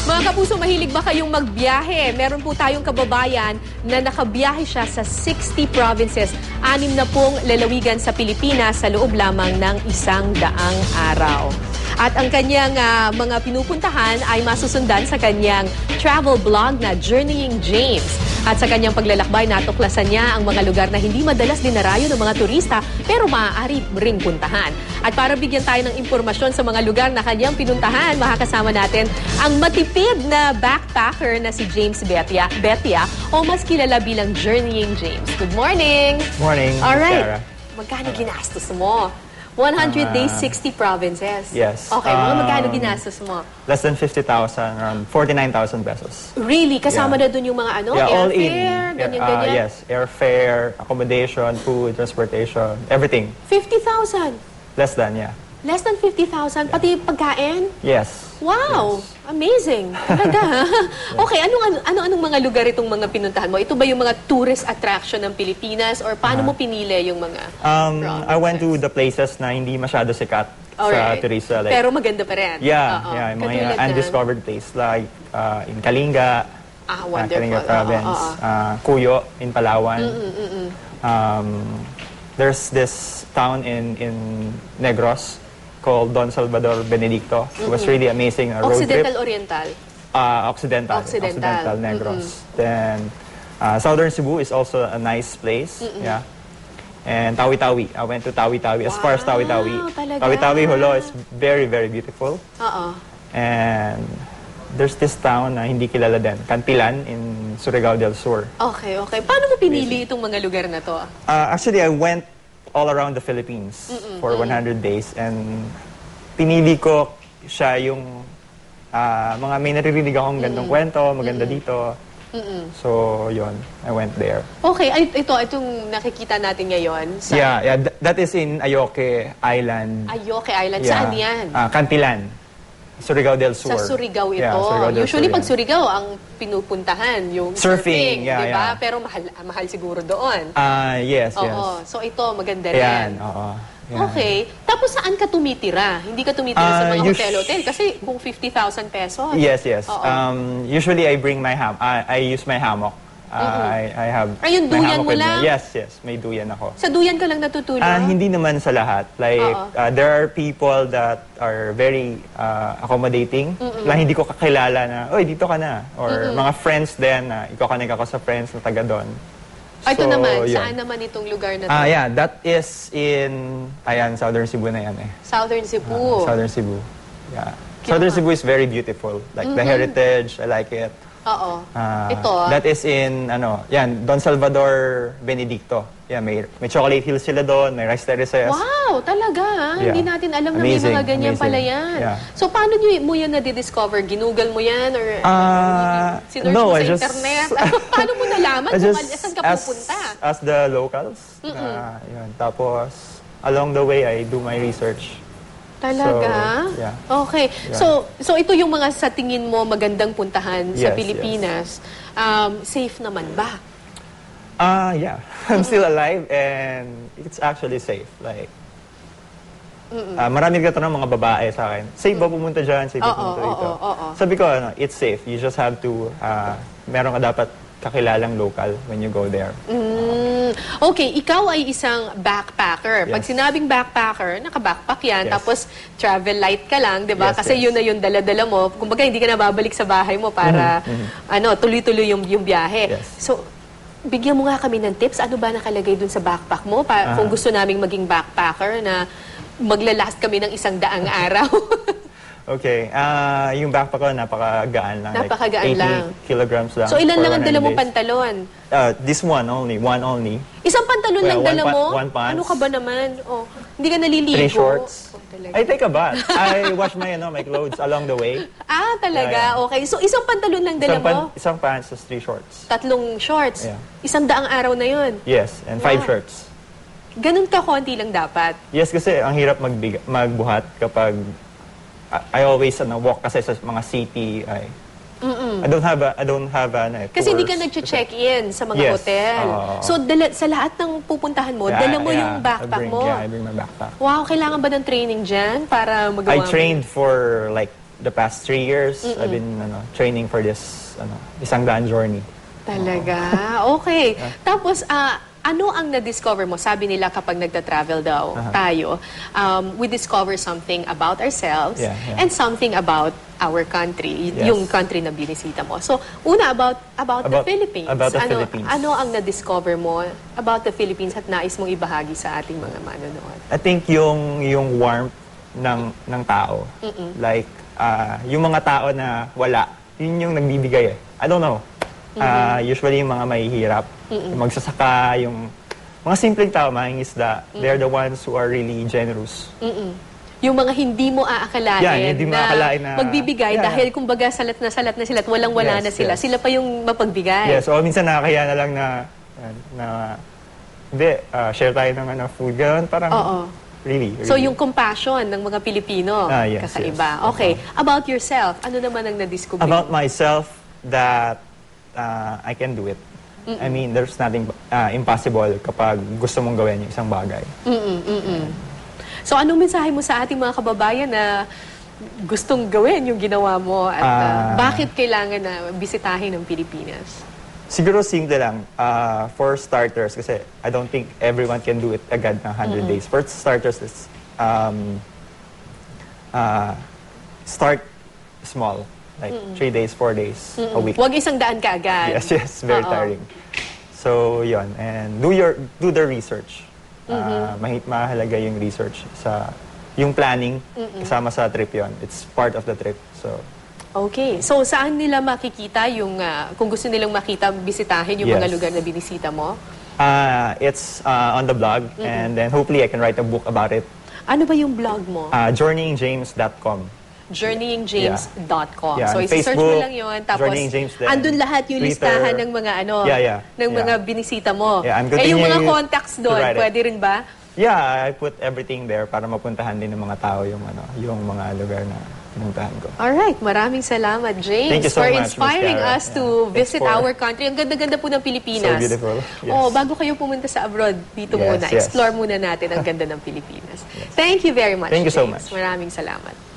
Mga kapuso, mahilig ba kayong magbiyahe? Meron po tayong kababayan na nakabiyahe siya sa 60 provinces, 60 lalawigan sa Pilipinas sa loob lamang ng 100 araw. At ang kanyang mga pinupuntahan ay masusundan sa kanyang travel blog na Journeying James. At sa kanyang paglalakbay, natuklasan niya ang mga lugar na hindi madalas dinarayo ng mga turista pero maaari ring puntahan. At para bigyan tayo ng impormasyon sa mga lugar na kanyang pinuntahan, makakasama natin ang matipid na backpacker na si James Betia o mas kilala bilang Journeying James. Good morning! Morning, Alright. Magkano ginastos mo? 100 days, 60 provinces. Yes. Okay, magkano ginastos mo? Less than 50,000, around 49,000 pesos. Really? Kasama na dun yung mga Yeah, all in. airfare, ganyan-ganyan? Yes, airfare, accommodation, food, transportation, everything. 50,000? Less than, yeah. Less than 50,000? Pati pagkain? Yes. Wow! Yes. Amazing! Talaga. Okay, anong mga lugar itong mga pinuntahan mo? Ito ba yung mga tourist attraction ng Pilipinas or paano mo pinili yung mga I went to the places na hindi masyado sikat sa turista. Like, pero maganda pa rin? yeah, yung mga undiscovered place like in Kalinga, wonderful. Kalinga Province, Cuyo in Palawan. There's this town in Negros called Don Salvador Benedicto. It was really amazing. A road trip. Occidental-Oriental? Occidental Negros. Then Southern Cebu is also a nice place. Yeah. And Tawi-Tawi. I went to Tawi-Tawi. As far as Tawi-Tawi. Tawi-Tawi, Holo is very, very beautiful. And there's this town na hindi kilala din. Cantilan in Surigao del Sur. Okay. Paano mo pinili itong mga lugar na to? Actually, I went all around the Philippines for 100 days and pinili ko siya yung mga may naririnig akong gandang kwento, maganda dito. So, yun. I went there. Okay. Itong nakikita natin ngayon. Yeah. That is in Ayoque Island. Ayoque Island. Saan yan? Cantilan. Surigao del Sur. Sa Surigao ito. Yeah, Surigao del Usually, Sur, pag Surigao, ang pinupuntahan, yung surfing, yeah, di ba? yeah. Pero mahal siguro doon. Yes. So, ito, maganda Yan, rin. Yeah. Okay. Tapos, saan ka tumitira? Hindi ka tumitira sa mga hotel-hotel? Kasi kung 50,000 pesos. Yes. Usually, I bring my I use my hammock. I have yung my duyan hammock mo with lang? Me. Yes. May duyan ako. Sa duyan ka lang natutulog? Hindi naman sa lahat. Like, there are people that are very accommodating na hindi ko kakilala na, oy, dito ka na. Or mga friends din na iko-connect ako sa friends na taga doon. Ito naman, saan naman itong lugar na to? Yeah, that is in, Southern Cebu na yan eh. Southern Cebu. Southern Cebu. Yeah. Southern Cebu is very beautiful. Like the heritage, I like it. Ito. That is in, Don Salvador Benedicto. Yeah, may chocolate hills sila doon, may rice terraces. Wow, talaga. Yeah. Hindi natin alam na may mga ganyan pala yan. Yeah. So, paano mo yan na-discover? Ginugol mo yan? Or sinerch mo sa internet? Paano mo nalaman kung saan ka pupunta? As the locals. Yun. Tapos, along the way, I do my research. Talaga? So, yeah. Okay. Yeah. So ito yung mga sa tingin mo magandang puntahan sa Yes, Pilipinas. Safe naman ba? Yeah. I'm still alive and it's actually safe. Like, marami katanong mga babae sa akin, safe ba pumunta dyan? Safe ba pumunta dito? Sabi ko, it's safe. You just have to, meron ka dapat kakilalang local when you go there. Okay, ikaw ay isang backpacker. Pag sinabing backpacker, naka-backpack yan, tapos travel light ka lang, di ba? Kasi yun na yung dala-dala mo. Kumbaga, hindi ka na babalik sa bahay mo para tuloy-tuloy yung biyahe. So, bigyan mo nga kami ng tips. Ano ba nakalagay dun sa backpack mo? Kung gusto naming maging backpacker na maglalast kami ng 100 araw. Okay. Yung backpack ko, napakagaan lang. Napakagaan like 80 lang. kilograms lang. So, ilan lang ang dala mo days. pantalon? This one only. One only. Isang pantalon lang dala mo? One pants. Ano ka ba naman? Hindi ka naliligo? 3 shorts. Talaga. I take a bath. I wash my clothes along the way. Talaga? Yeah. Okay. So, isang pantalon lang dala mo? Isang pants, 3 shorts. 3 shorts? Yeah. 100 araw na yun? Yes, and 5 shirts. Ganun ka konti lang dapat? Yes, kasi ang hirap magbuhat kapag I always walk kasi sa mga city. I don't have Kasi hindi tours. ka nag-check-in sa mga hotel. So, sa lahat ng pupuntahan mo, dala mo yung backpack mo? Yeah, I bring my backpack. Wow, kailangan ba ng training dyan para magawa I trained for like the past 3 years, I've been training for this isang daan journey. Talaga? Okay. Tapos, ano ang na-discover mo? Sabi nila kapag nagta-travel daw tayo, we discover something about ourselves and something about our country, yung country na binisita mo. So, una, about the Philippines. About the Philippines. Ano ang na-discover mo about the Philippines at nais mong ibahagi sa ating mga manonood? I think yung warmth ng tao. Like, yung mga tao na wala, yun yung nagbibigay eh. I don't know. Usually yung mga mahihirap, yung magsasaka, yung mga simpleng tao, mangingisda, they're the ones who are really generous. Yung mga hindi mo aakalain na magbibigay dahil kumbaga salat na sila at walang-wala na sila. Sila pa yung mapagbigay. Yes, o minsan nakakaya na lang hindi, share tayo ng food, gano'n, parang really. So yung compassion ng mga Pilipino, kakaiba. Okay, about yourself, ano naman ang na-discover? About myself, that I can do it. I mean, there's nothing impossible kapag gusto mong gawin yung isang bagay. So, anong mensahe mo sa ating mga kababayan na gustong gawin yung ginawa mo at bakit kailangan na bisitahin ng Pilipinas? Siguro simple lang. For starters, kasi I don't think everyone can do it agad na 100 days. For starters, is start small. Like 3 days, 4 days, a week. Huwag isang daan ka agad. Yes, very tiring. So, yun. And do the research. Mahalaga yung research yung planning kasama sa trip yon. It's part of the trip. So, okay. So, saan nila makikita yung, kung gusto nilang makita, bisitahin yung mga lugar na binisita mo? It's on the blog, and then hopefully I can write a book about it. Ano ba yung blog mo? Journeyingjames.com. journeyingjames.com. So, isi-search mo lang yun. Tapos, andun lahat yung Twitter, listahan ng mga ng mga binisita mo. I'm yung mga contacts doon, pwede rin ba? Yeah, I put everything there para mapuntahan din ng mga tao yung mga lugar na pinuntahan ko. Alright, maraming salamat, James, Thank you so for much, inspiring Miss Cara. us to visit our country. Ang ganda-ganda po ng Pilipinas. So beautiful. Yes. Oh, bago kayo pumunta sa abroad, dito muna. Explore muna natin ang ganda ng Pilipinas. Thank you very much, Thank you so James. much. Maraming salamat.